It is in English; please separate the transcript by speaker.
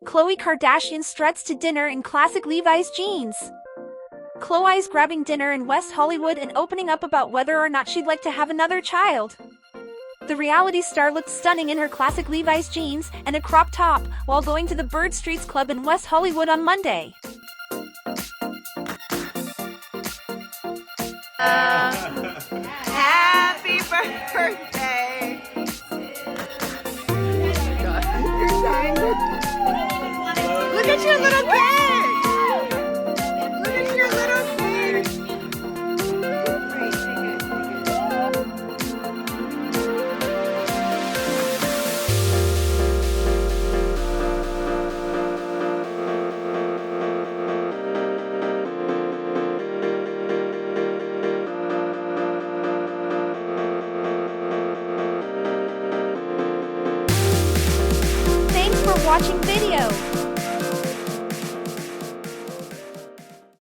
Speaker 1: Khloe Kardashian struts to dinner in classic Levi's jeans. Khloe's grabbing dinner in West Hollywood and opening up about whether or not she'd like to have another child. The reality star looked stunning in her classic Levi's jeans and a crop top while going to the Bird Streets Club in West Hollywood on Monday.
Speaker 2: Happy birthday! You're saying look at your little cake! Look at your little cake!
Speaker 1: Thanks for watching video.